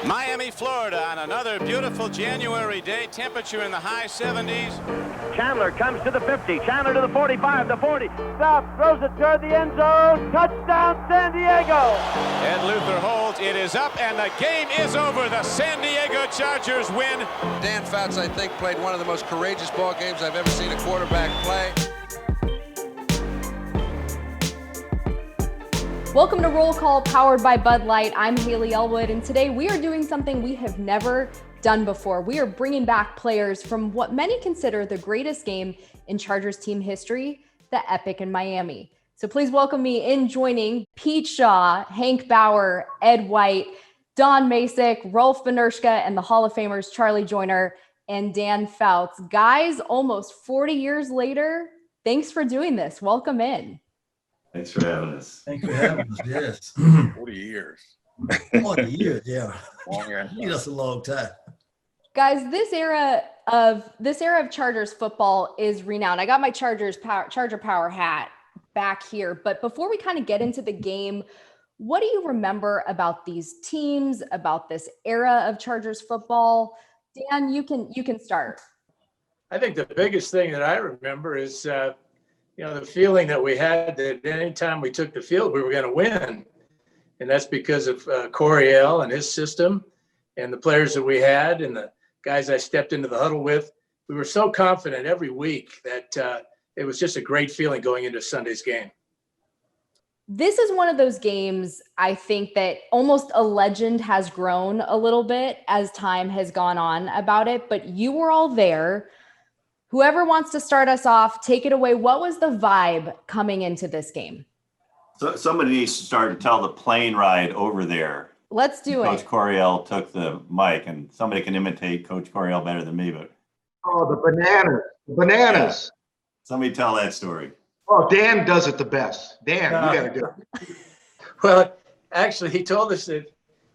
Miami, Florida on another beautiful January day. Temperature in the high 70s. Chandler comes to the 50. Chandler to the 45, the 40. Stop, throws it toward the end zone. Touchdown, San Diego. Ed Luther holds. It is up, and the game is over. The San Diego Chargers win. Dan Fouts, I think, played one of the most courageous ball games I've ever seen a quarterback play. Welcome to Roll Call, powered by Bud Light. I'm Hayley Elwood, and today we are doing something we have never done before. We are bringing back players from what many consider the greatest game in Chargers team history, the Epic in Miami. So please welcome me in joining Pete Shaw, Hank Bauer, Ed White, Don Macek, Rolf Benirschke, and the Hall of Famers Charlie Joyner and Dan Fouts. Guys, almost 40 years later, thanks for doing this. Welcome in. Thanks for having us. Thanks for having us, yes. 40 years. 40 years, yeah. Longer. That's a long time. Guys, this era of Chargers football is renowned. I got my Charger Power hat back here, but before we kind of get into the game, what do you remember about these teams, about this era of Chargers football? Dan, you can start. I think the biggest thing that I remember is the feeling that we had that anytime we took the field, we were going to win. And that's because of Coryell and his system and the players that we had and the guys I stepped into the huddle with. We were so confident every week that it was just a great feeling going into Sunday's game. This is one of those games, I think, that almost a legend has grown a little bit as time has gone on about it, but you were all there. Whoever wants to start us off, take it away. What was the vibe coming into this game? So somebody needs to start to tell the plane ride over there. Let's do Coach it. Coryell took the mic, and somebody can imitate Coach Coryell better than me, but Oh, the bananas. somebody tell that story. Oh, Dan does it the best. Dan, you got to do it. Well, actually, he told us that,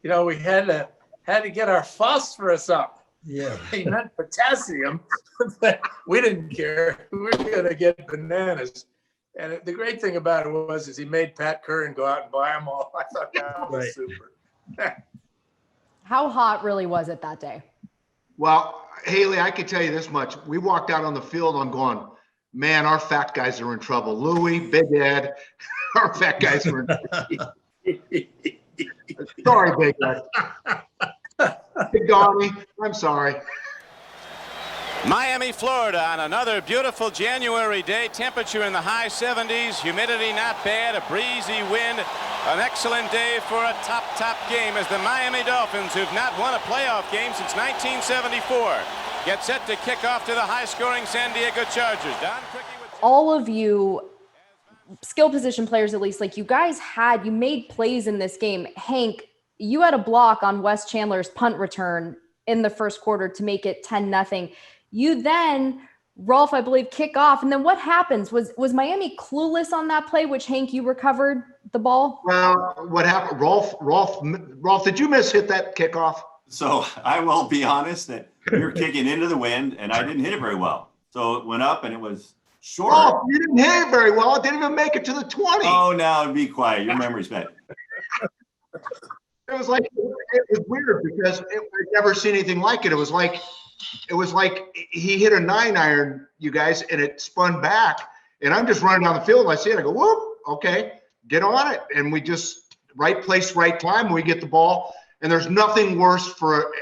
we had to get our phosphorus up. Yeah. He meant potassium, but we didn't care. We were going to get bananas. And the great thing about it was he made Pat Curran go out and buy them all. I thought that was super. How hot really was it that day? Well, Haley, I can tell you this much. We walked out on the field, I'm going, man, our fat guys are in trouble. Louie, Big Ed, our fat guys are in trouble. Sorry, Big Ed. Big Donnie, I'm sorry. Miami, Florida on another beautiful January day. Temperature in the high 70s. Humidity not bad. A breezy wind. An excellent day for a top game as the Miami Dolphins, who've not won a playoff game since 1974, get set to kick off to the high-scoring San Diego Chargers. Don Criqui with All of you skill position players, at least, like you guys you made plays in this game. Hank, you had a block on Wes Chandler's punt return in the first quarter to make it 10-0. You then, Rolf, I believe, kick off. And then what happens? Was Miami clueless on that play, which, Hank, you recovered the ball? Well, what happened? Rolf, did you hit that kickoff? So I will be honest that we were kicking into the wind, and I didn't hit it very well. So it went up, and it was short. Oh, you didn't hit it very well. It didn't even make it to the 20. Oh, now be quiet. Your memory's bad. It was weird because I'd never seen anything like it. It was like he hit a 9-iron, you guys, and it spun back. And I'm just running down the field. And I see it. I go, whoop, okay, get on it. And we just right place, right time. We get the ball. And there's nothing worse for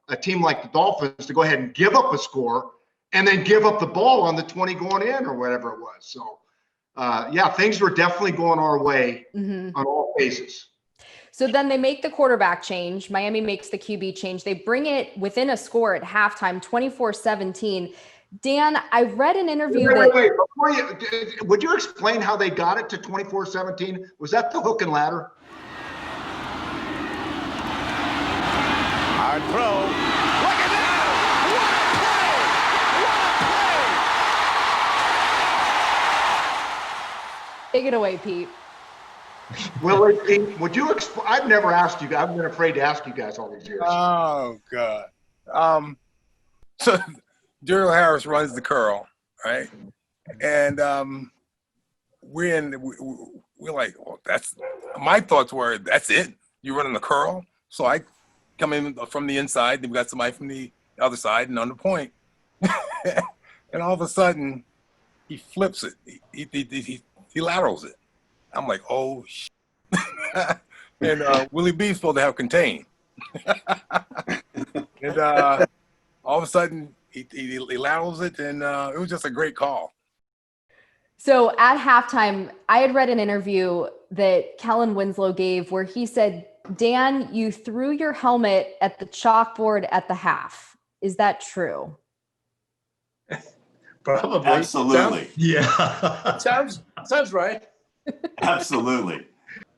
a team like the Dolphins to go ahead and give up a score and then give up the ball on the 20 going in or whatever it was. So, things were definitely going our way on all phases. So then they make the quarterback change. Miami makes the QB change. They bring it within a score at halftime, 24-17. Dan, I read an interview. Wait. Would you explain how they got it to 24-17? Was that the hook and ladder? hard throw. Look at that! What a play! Take it away, Pete. Willie, would you explain? I've never asked you guys. I've been afraid to ask you guys all these years. Oh, God. So Daryl Harris runs the curl, right? And we're like, well, my thoughts were, that's it? You're running the curl? So I coming from the inside. Then we got somebody from the other side and on the point. And all of a sudden, he flips it. He laterals it. I'm like, oh, and Willie B's supposed to have contained. And all of a sudden, he laterals it, and it was just a great call. So at halftime, I had read an interview that Kellen Winslow gave where he said, Dan, you threw your helmet at the chalkboard at the half. Is that true? Probably. Absolutely. Yeah. Sounds right. Absolutely.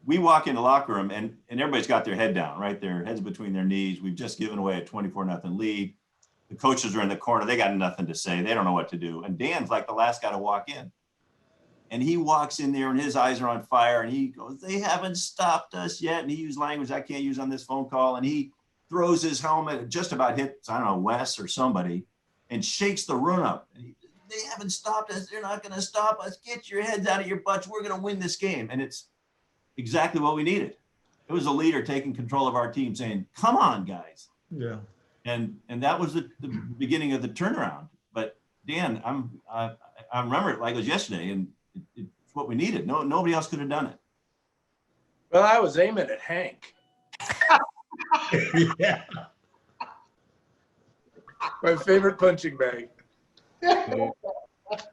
We walk in the locker room and everybody's got their head down, right? Their heads between thetheir knees. We've just given away a 24-0 lead. The coaches are in the corner. They got nothing to say. They don't know what to do. And Dan's like the last guy to walk in. And he walks in there and his eyes are on fire and he goes, they haven't stopped us yet. And he used language I can't use on this phone call. And he throws his helmet, just about hits, I don't know, Wes or somebody, and shakes the room up. And they haven't stopped us. They're not going to stop us. Get your heads out of your butts. We're going to win this game. And it's exactly what we needed. It was a leader taking control of our team saying, come on, guys. Yeah. And that was the beginning of the turnaround. But Dan, I remember it like it was yesterday, and it's what we needed. Nobody else could have done it. Well, I was aiming at Hank. Yeah. My favorite punching bag.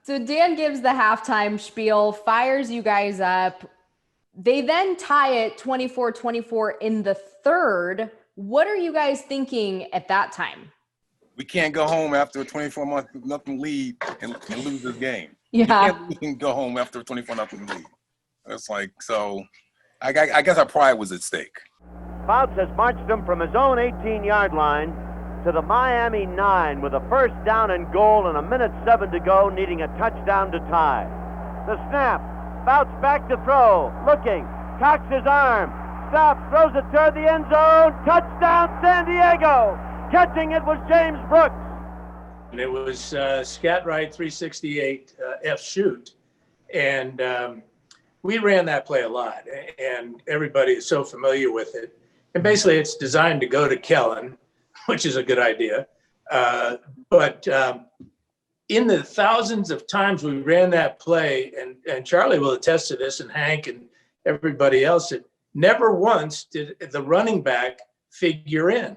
So Dan gives the halftime spiel, fires you guys up. They then tie it 24-24 in the third. What are you guys thinking at that time? We can't go home after a 24-0 lead and lose this game. Yeah. We can go home after a 24-0 lead. It's like, so I guess our pride was at stake. Fouts has marched them from his own 18-yard line to the Miami 9 with a first down and goal and 1:07 to go, needing a touchdown to tie. The snap. Fouts back to throw. Looking. Cocks his arm. Stops. Throws it toward the end zone. Touchdown, San Diego. Catching it was James Brooks. And it was Scat Right 368 F shoot. And we ran that play a lot. And everybody is so familiar with it. And basically it's designed to go to Kellen, which is a good idea. But in the thousands of times we ran that play, and Charlie will attest to this, and Hank and everybody else, that never once did the running back figure in.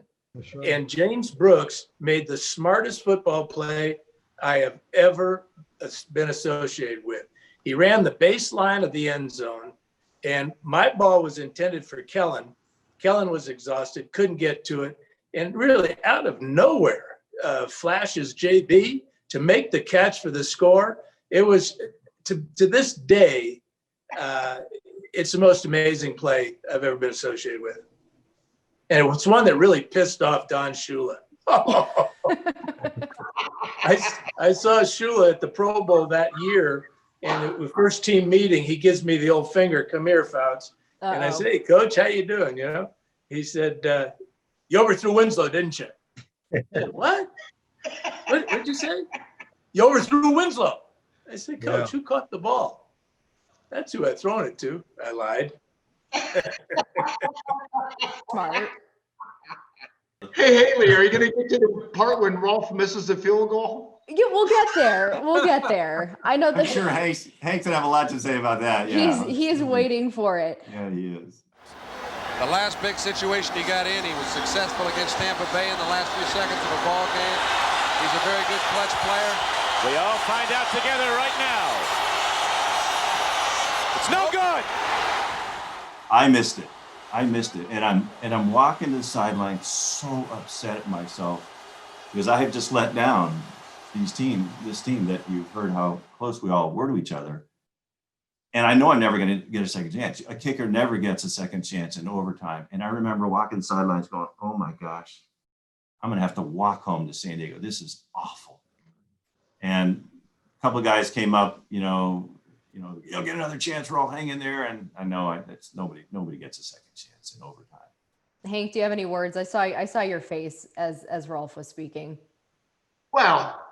Right. And James Brooks made the smartest football play I have ever been associated with. He ran the baseline of the end zone, and my ball was intended for Kellen. Kellen was exhausted, couldn't get to it. And really, out of nowhere, flashes JB to make the catch for the score. It was, to this day, it's the most amazing play I've ever been associated with. And it was one that really pissed off Don Shula. I saw Shula at the Pro Bowl that year, and the first team meeting, he gives me the old finger, come here, Fouts. And I said, hey, Coach, how you doing, you know? He said, you overthrew Winslow, didn't you? I said, what? What'd you say? You overthrew Winslow. I said, Coach, who caught the ball? That's who I'd thrown it to. I lied. Smart. Hey, Hayley, are you going to get to the part when Rolf misses the field goal? Yeah, we'll get there. We'll get there. I know that. I'm sure Hank's gonna have a lot to say about that. Yeah. He's waiting for it. Yeah, he is. The last big situation he got in, he was successful against Tampa Bay in the last few seconds of a ball game. He's a very good clutch player. We all find out together right now. It's no good. I missed it. And I'm walking to the sideline so upset at myself because I had just let down this team that you've heard how close we all were to each other. And I know I'm never going to get a second chance. A kicker never gets a second chance in overtime. And I remember walking the sidelines going, oh my gosh, I'm going to have to walk home to San Diego. This is awful. And a couple of guys came up, you'll get another chance, Rolf, hang in there. And I know that's nobody gets a second chance in overtime. Hank, do you have any words? I saw your face as Rolf was speaking. Well,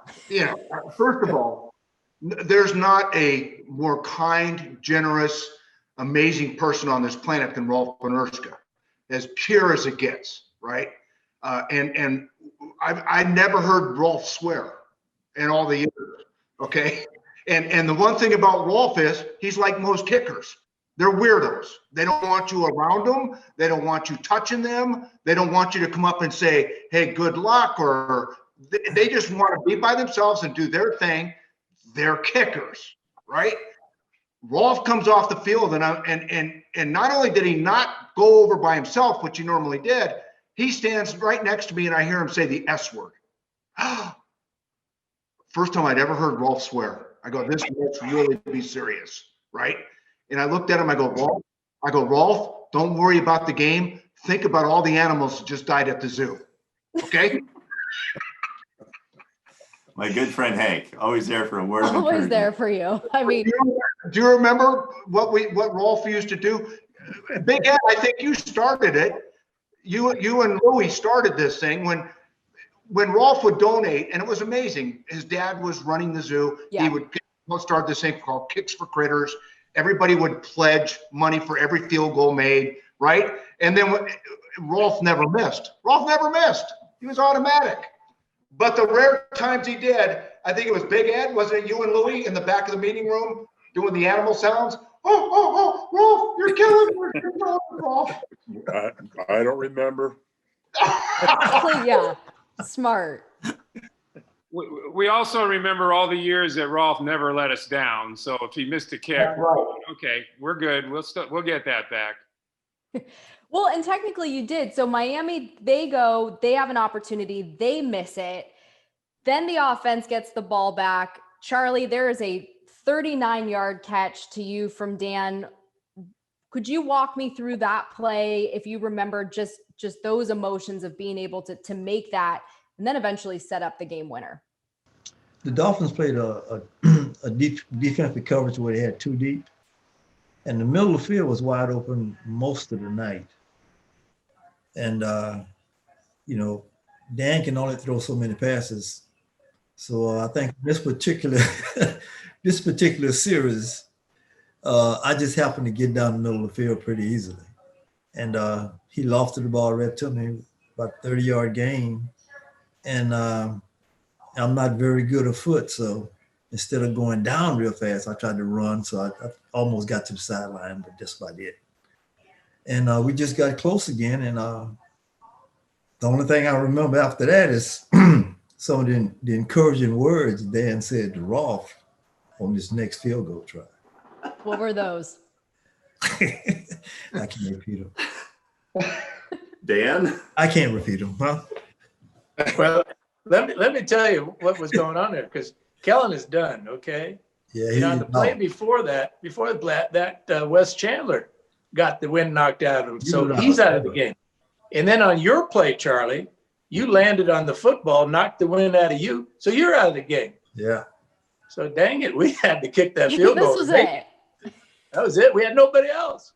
first of all, there's not a more kind, generous, amazing person on this planet than Rolf Benirschke. As pure as it gets, right? And I never heard Rolf swear in all the years. Okay. And the one thing about Rolf is he's like most kickers. They're weirdos. They don't want you around them. They don't want you touching them. They don't want you to come up and say, hey, good luck. Or they just want to be by themselves and do their thing. They're kickers, right? Rolf comes off the field and not only did he not go over by himself, which he normally did, he stands right next to me and I hear him say the S word. First time I'd ever heard Rolf swear. I go, this must really be serious, right? And I looked at him, I go, Rolf, don't worry about the game. Think about all the animals that just died at the zoo. Okay? My good friend Hank, always there for a word of Always encouragement. there for you. I mean, do you remember what Rolf used to do? Big Ed, I think you started it. You and Louie started this thing when Rolf would donate, and it was amazing. His dad was running the zoo. Yeah. He would start this thing called Kicks for Critters. Everybody would pledge money for every field goal made, right? And then Rolf never missed. He was automatic. But the rare times he did, I think it was Big Ed, wasn't it you and Louie in the back of the meeting room doing the animal sounds? Oh, Rolf, you're killing me. You're killing me, Rolf. I don't remember. yeah, smart. We also remember all the years that Rolf never let us down. So if he missed a kick, right. Okay, we're good. We'll get that back. Well, and technically you did. So Miami, they have an opportunity, they miss it. Then the offense gets the ball back. Charlie, there is a 39-yard catch to you from Dan. Could you walk me through that play if you remember just those emotions of being able to make that and then eventually set up the game winner? The Dolphins played a deep defensive coverage where they had two deep, and the middle of the field was wide open most of the night. And, Dan can only throw so many passes. So I think this particular series, I just happened to get down the middle of the field pretty easily. And he lofted the ball right to me, about 30-yard gain. And I'm not very good afoot, so instead of going down real fast, I tried to run. So I almost got to the sideline, but just about it. And we just got close again. And the only thing I remember after that is some of the encouraging words Dan said to Rolf on this next field goal try. What were those? I can't repeat them. Dan? I can't repeat them, huh? Well, let me tell you what was going on there, because Kellen is done, okay? Yeah, On the play before that, Wes Chandler got the wind knocked out of him, so he's out of the game. And then on your play, Charlie, you landed on the football, knocked the wind out of you, so you're out of the game. Yeah. So dang it, we had to kick that field goal. This was it. That was it. We had nobody else.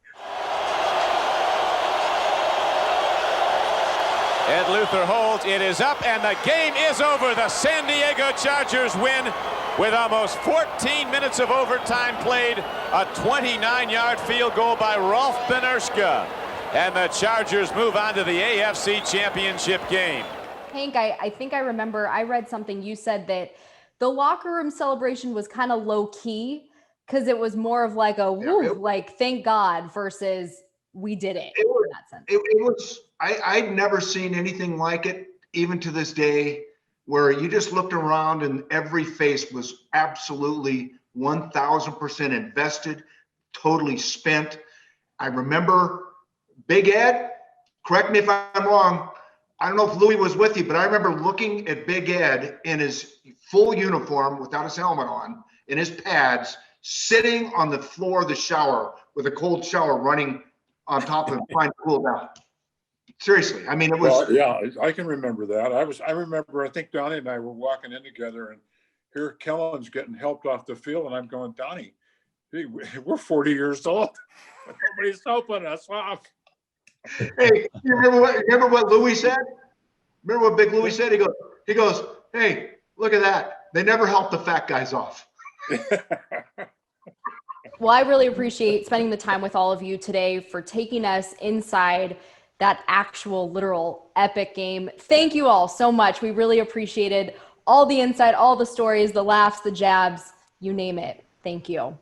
Ed Luther holds. It is up, and the game is over. The San Diego Chargers win with almost 14 minutes of overtime played. A 29-yard field goal by Rolf Benirschke. And the Chargers move on to the AFC Championship game. Hank, I think I remember I read something you said that the locker room celebration was kind of low key because it was more of like a woo, like thank God versus we did it. In that sense. It was. I'd never seen anything like it, even to this day, where you just looked around and every face was absolutely 1,000% invested, totally spent. I remember Big Ed, correct me if I'm wrong, I don't know if Louie was with you, but I remember looking at Big Ed in his full uniform without his helmet on, in his pads, sitting on the floor of the shower with a cold shower running on top of him, trying to cool down. Seriously, I mean, it was. Well, yeah, I can remember that. I remember, I think Donnie and I were walking in together, and here Kellen's getting helped off the field, and I'm going, Donnie, hey, we're 40 years old. Nobody's helping us off. Hey, you remember what Louie said? Remember what Big Louie said? He goes, hey, look at that. They never help the fat guys off. Well, I really appreciate spending the time with all of you today, for taking us inside that actual literal epic game. Thank you all so much. We really appreciated all the insight, all the stories, the laughs, the jabs, you name it. Thank you.